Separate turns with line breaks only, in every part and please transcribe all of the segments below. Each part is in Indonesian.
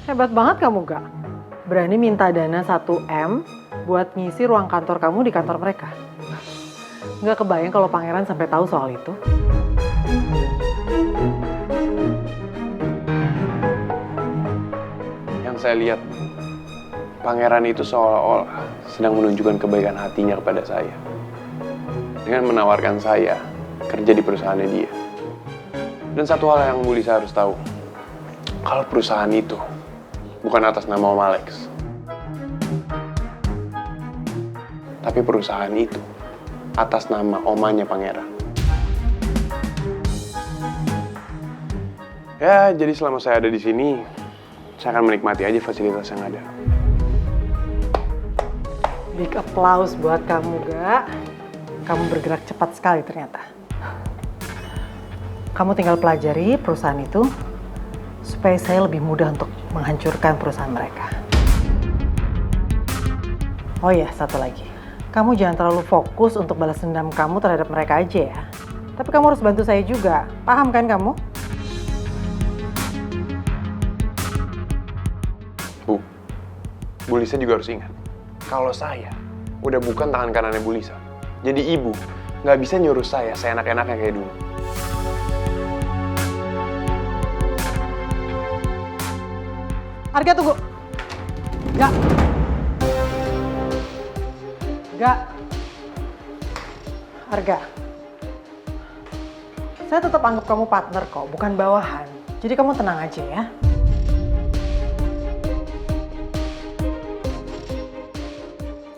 Hebat banget kamu gak? Berani minta dana 1 M buat ngisi ruang kantor kamu di kantor mereka. Gak kebayang kalau pangeran sampai tahu soal itu.
Yang saya lihat, pangeran itu seolah-olah sedang menunjukkan kebaikan hatinya kepada saya. Dengan menawarkan saya kerja di perusahaannya dia. Dan satu hal yang Bu Lisa harus tahu, kalau perusahaan itu bukan atas nama Om Alex. Tapi perusahaan itu atas nama omanya pangeran. Ya, jadi selama saya ada di sini, saya akan menikmati aja fasilitas yang ada.
Big applause buat kamu gak? Kamu bergerak cepat sekali ternyata. Kamu tinggal pelajari perusahaan itu supaya saya lebih mudah untuk menghancurkan perusahaan mereka. Oh ya, satu lagi. Kamu jangan terlalu fokus untuk balas dendam kamu terhadap mereka aja ya. Tapi kamu harus bantu saya juga. Paham kan kamu?
Bu Lisa juga harus ingat, kalau saya udah bukan tangan kanannya Bu Lisa. Jadi ibu nggak bisa nyuruh saya seenak-enaknya kayak dulu.
Arga tunggu. Gak. Arga. Saya tetap anggap kamu partner kok, bukan bawahan. Jadi kamu tenang aja ya.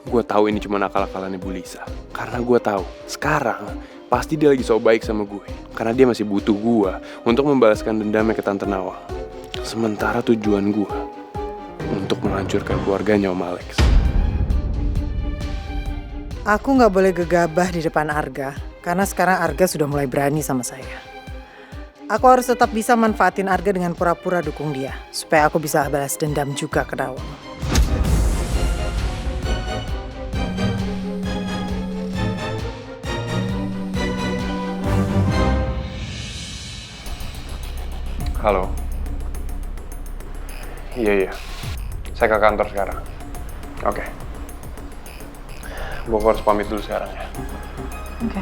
Gue tahu ini cuma akal-akalannya Bu Lisa. Karena gue tahu, sekarang pasti dia lagi so baik sama gue. Karena dia masih butuh gue untuk membalaskan dendamnya ke Tante Nawang. Sementara tujuan gue untuk menghancurkan keluarganya Om Alex.
Aku nggak boleh gegabah di depan Arga, karena sekarang Arga sudah mulai berani sama saya. Aku harus tetap bisa manfaatin Arga dengan pura-pura dukung dia, supaya aku bisa balas dendam juga ke Nawang.
Halo. Iya. Saya ke kantor sekarang. Oke. Gue harus pamit dulu sekarang ya.
Oke.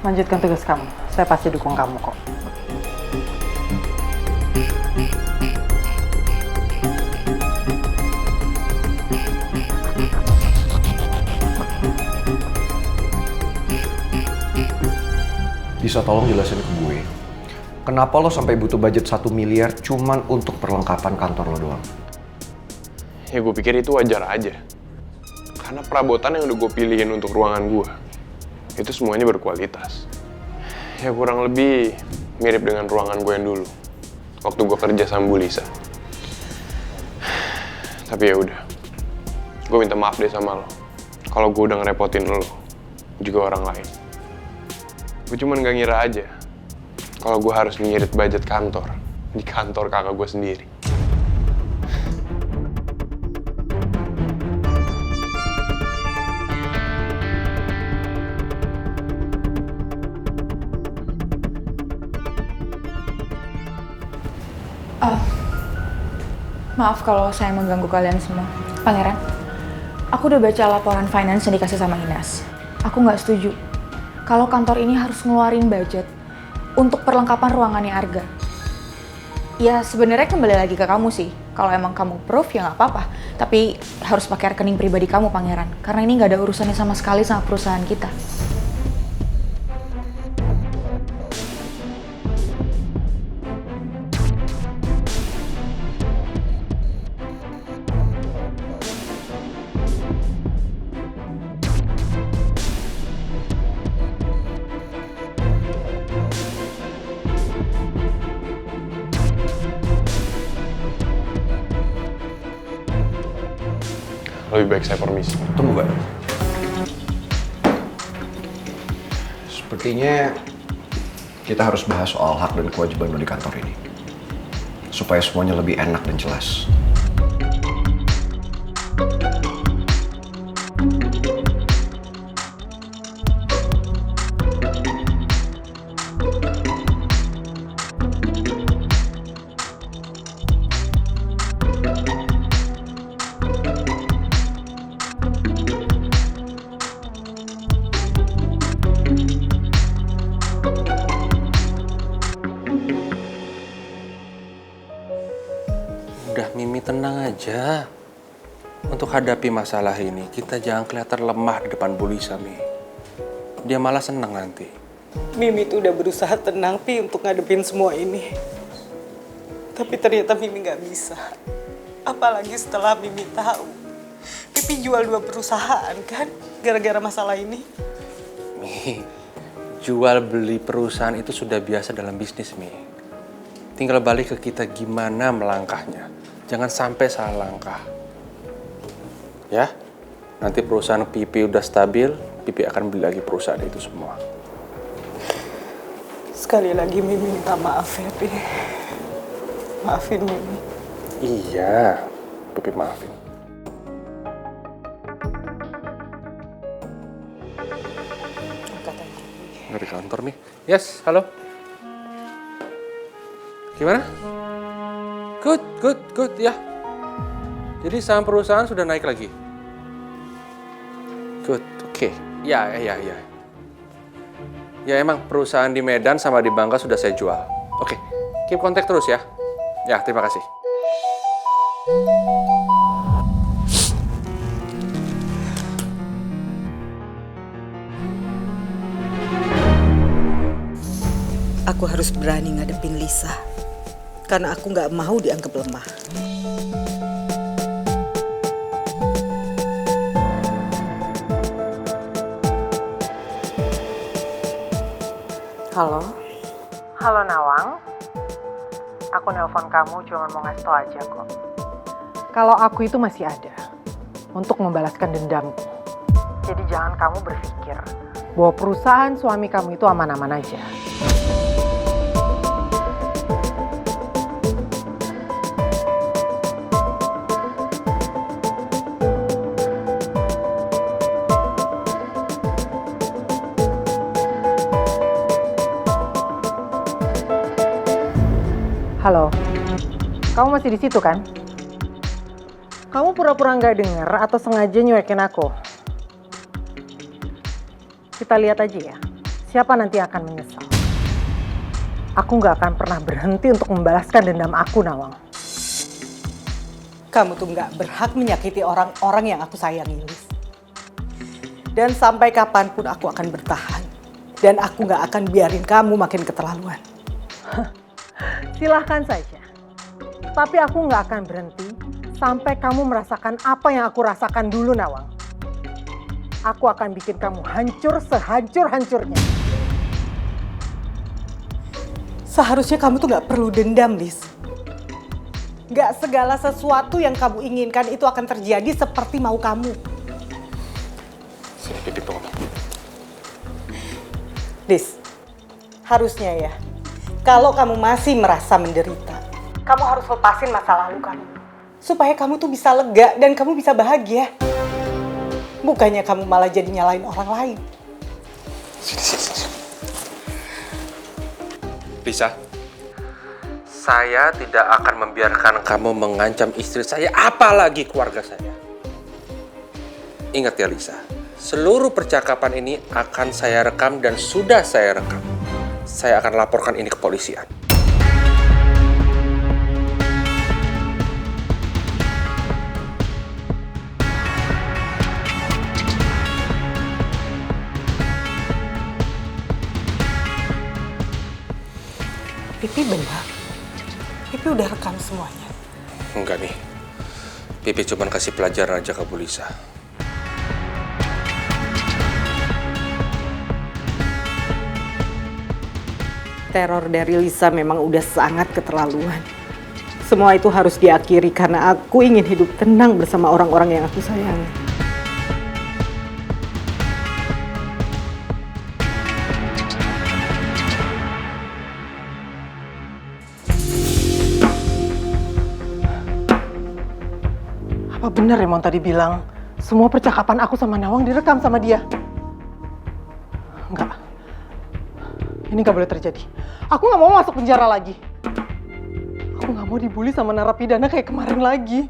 Lanjutkan tugas kamu. Saya pasti dukung kamu kok.
Bisa tolong jelasin ke gue, kenapa lo sampai butuh budget 1 miliar cuman untuk perlengkapan kantor lo doang?
Ya gue pikir itu wajar aja. Karena perabotan yang udah gue pilihin untuk ruangan gue, itu semuanya berkualitas. Ya kurang lebih mirip dengan ruangan gue yang dulu, waktu gue kerja sama Bu Lisa. Tapi ya udah, gue minta maaf deh sama lo. Kalau gue udah ngerepotin lo, juga orang lain. Gue cuman gak ngira aja kalau gue harus ngirit budget kantor di kantor kakak gue sendiri.
Maaf kalau saya mengganggu kalian semua. Pangeran, aku udah baca laporan finance yang dikasih sama Ines. Aku nggak setuju kalau kantor ini harus ngeluarin budget untuk perlengkapan ruangannya Arga. Ya sebenarnya kembali lagi ke kamu sih. Kalau emang kamu proof ya nggak apa-apa. Tapi harus pakai rekening pribadi kamu, Pangeran. Karena ini nggak ada urusannya sama sekali sama perusahaan kita.
Lebih baik saya permisi.
Tunggu, Mbak. Sepertinya kita harus bahas soal hak dan kewajiban lo di kantor ini. Supaya semuanya lebih enak dan jelas.
Udah Mimi, tenang aja. Untuk hadapi masalah ini, kita jangan kelihatan lemah di depan Bu Lisa, Mi. Dia malah senang nanti.
Mimi tuh udah berusaha tenang, Pi, untuk ngadepin semua ini. Tapi ternyata Mimi nggak bisa. Apalagi setelah Mimi tahu. Pipi jual 2 perusahaan kan, gara-gara masalah ini.
Mi, jual beli perusahaan itu sudah biasa dalam bisnis, Mi. Tinggal balik ke kita gimana melangkahnya. Jangan sampai salah langkah. Ya, nanti perusahaan Pipi udah stabil, Pipi akan beli lagi perusahaan itu semua.
Sekali lagi Mimi minta maaf ya, Pi. Maafin Mimi.
Iya, Pipi maafin. Dari kantor nih. Yes, halo. Gimana? Good, ya. Jadi saham perusahaan sudah naik lagi. Good, oke. Ya. Ya emang perusahaan di Medan sama di Bangka sudah saya jual. Oke, keep kontak terus ya. Ya, terima kasih.
Aku harus berani ngadepin Lisa. Karena aku nggak mau dianggap lemah.
Halo? Halo Nawang. Aku nelpon kamu cuma mau ngasih tau aja kok. Kalau aku itu masih ada untuk membalaskan dendamku. Jadi jangan kamu berpikir bahwa perusahaan suami kamu itu aman-aman aja. Halo, kamu masih di situ kan? Kamu pura-pura nggak denger atau sengaja nyuekin aku? Kita lihat aja ya, siapa nanti akan menyesal. Aku nggak akan pernah berhenti untuk membalaskan dendam aku, Nawang.
Kamu tuh nggak berhak menyakiti orang-orang yang aku sayangi, Lis. Dan sampai kapanpun aku akan bertahan. Dan aku nggak akan biarin kamu makin keterlaluan.
Silahkan saja. Tapi aku nggak akan berhenti sampai kamu merasakan apa yang aku rasakan dulu, Nawang. Aku akan bikin kamu hancur sehancur-hancurnya.
Seharusnya kamu tuh nggak perlu dendam, Lis. Nggak segala sesuatu yang kamu inginkan itu akan terjadi seperti mau kamu.
Sini, Pipi tunggu.
Lis, harusnya ya, kalau kamu masih merasa menderita, kamu harus lepasin masa lalu kamu. Supaya kamu tuh bisa lega dan kamu bisa bahagia. Bukannya kamu malah jadi nyalain orang lain.
Sini. Lisa, saya tidak akan membiarkan kamu mengancam istri saya, apalagi keluarga saya. Ingat ya Lisa, seluruh percakapan ini akan saya rekam dan sudah saya rekam. Saya akan laporkan ini ke polisian.
Pipi benar. Pipi udah rekam semuanya.
Enggak nih, Pipi cuma kasih pelajaran aja ke Bu Lisa.
Teror dari Lisa memang udah sangat keterlaluan. Semua itu harus diakhiri karena aku ingin hidup tenang bersama orang-orang yang aku sayangi.
Apa benar Raymond tadi bilang semua percakapan aku sama Nawang direkam sama dia? Enggak. Ini nggak boleh terjadi. Aku nggak mau masuk penjara lagi. Aku nggak mau dibully sama narapidana kayak kemarin lagi.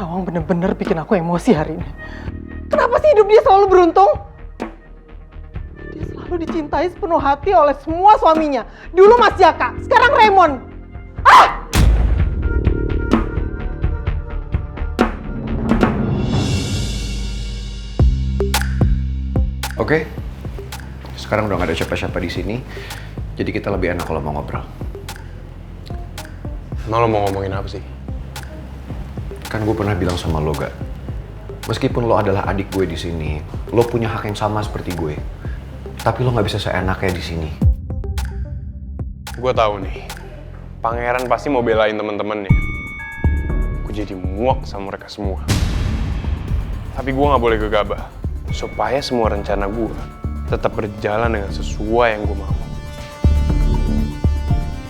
Nawang bener-bener bikin aku emosi hari ini. Kenapa sih hidup dia selalu beruntung? Dia selalu dicintai sepenuh hati oleh semua suaminya. Dulu Mas Jaka, sekarang Raymond.
Oke, sekarang udah gak ada siapa-siapa di sini, jadi kita lebih enak kalau mau ngobrol.
Emang lo mau ngomongin apa sih?
Kan gue pernah bilang sama lo, Gak, meskipun lo adalah adik gue di sini, lo punya hak yang sama seperti gue, tapi lo nggak bisa seenaknya di sini.
Gue tahu nih, Pangeran pasti mau belain temen-temennya. Gue jadi muak sama mereka semua. Tapi gue nggak boleh gegabah, supaya semua rencana gue tetap berjalan dengan sesuai yang gue mau.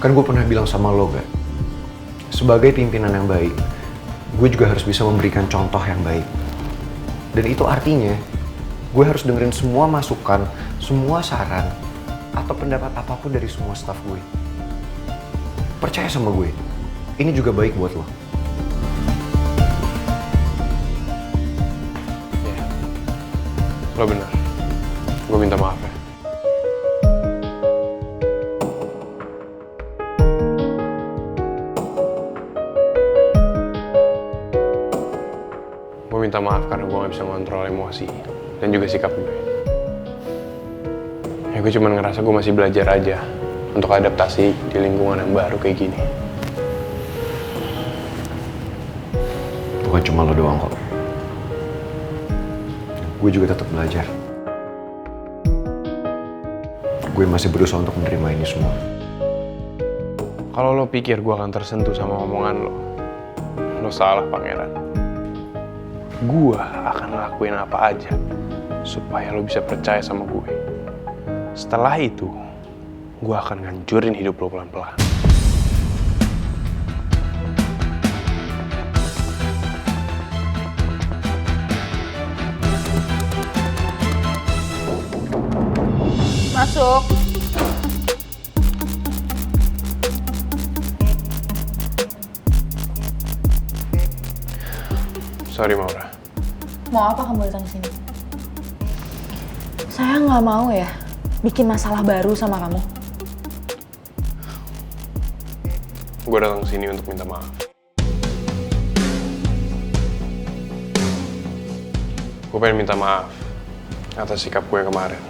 Kan gue pernah bilang sama lo, Gak, sebagai pimpinan yang baik, gue juga harus bisa memberikan contoh yang baik. Dan itu artinya, gue harus dengerin semua masukan, semua saran, atau pendapat apapun dari semua staf gue. Percaya sama gue, ini juga baik buat lo.
Iya, lo bener. Gue minta maaf ya. Gue minta maaf karena gue gak bisa ngontrol emosi dan juga sikap gue. Ya gue cuma ngerasa gue masih belajar aja untuk adaptasi di lingkungan yang baru kayak gini.
Bukan cuma lo doang kok. Gue juga tetap belajar. Gue masih berusaha untuk menerima ini semua.
Kalau lo pikir gue akan tersentuh sama omongan lo salah, Pangeran. Gue akan ngelakuin apa aja supaya lo bisa percaya sama gue. Setelah itu, gue akan ngancurin hidup lo pelan-pelan.
Masuk.
Sorry, Maura.
Mau apa kamu datang sini? Saya nggak mau ya bikin masalah baru sama kamu.
Gue datang sini untuk minta maaf. Gue pengen minta maaf atas sikap gue kemarin.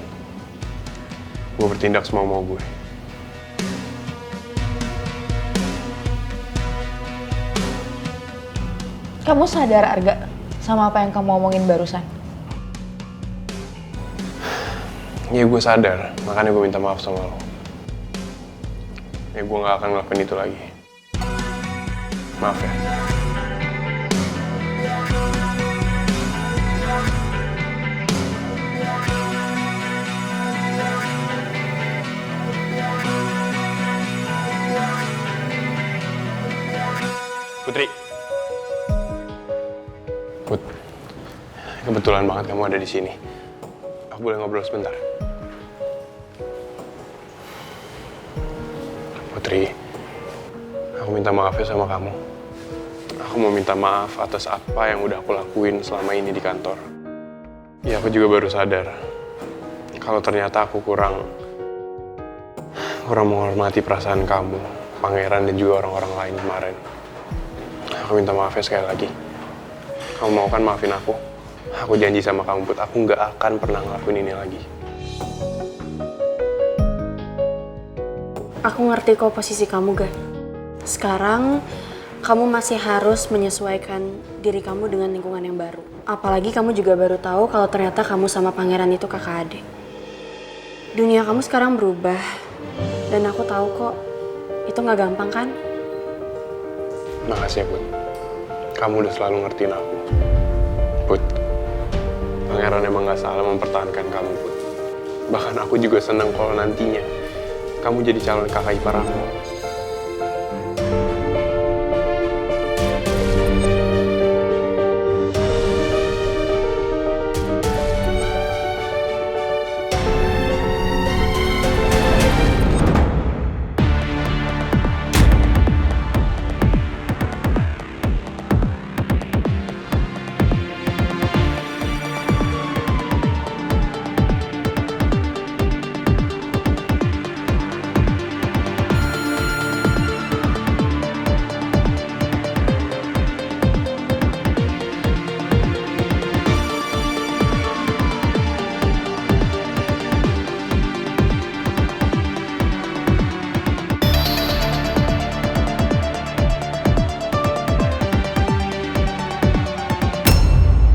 Gue bertindak semau-mau gue.
Kamu sadar, Arga, sama apa yang kamu omongin barusan?
Ya gue sadar, makanya gue minta maaf sama lo. Ya gue gak akan ngelakuin itu lagi. Maaf ya. Putri. Put, kebetulan banget kamu ada di sini. Aku boleh ngobrol sebentar? Putri, aku minta maaf ya sama kamu. Aku mau minta maaf atas apa yang udah aku lakuin selama ini di kantor. Ya, aku juga baru sadar kalau ternyata aku kurang menghormati perasaan kamu, Pangeran, dan juga orang-orang lain kemarin. Aku minta maaf ya sekali lagi. Kamu mau kan maafin aku? Aku janji sama kamu, Put, aku nggak akan pernah ngelakuin ini lagi.
Aku ngerti kok posisi kamu, Ga. Sekarang, kamu masih harus menyesuaikan diri kamu dengan lingkungan yang baru. Apalagi kamu juga baru tahu kalau ternyata kamu sama Pangeran itu kakak adik. Dunia kamu sekarang berubah. Dan aku tahu kok, itu nggak gampang kan?
Makasih ya, Put. Kamu udah selalu ngertiin aku. Put, Pangeran emang gak salah mempertahankan kamu, Put. Bahkan aku juga senang kalau nantinya kamu jadi calon kakak ipar aku.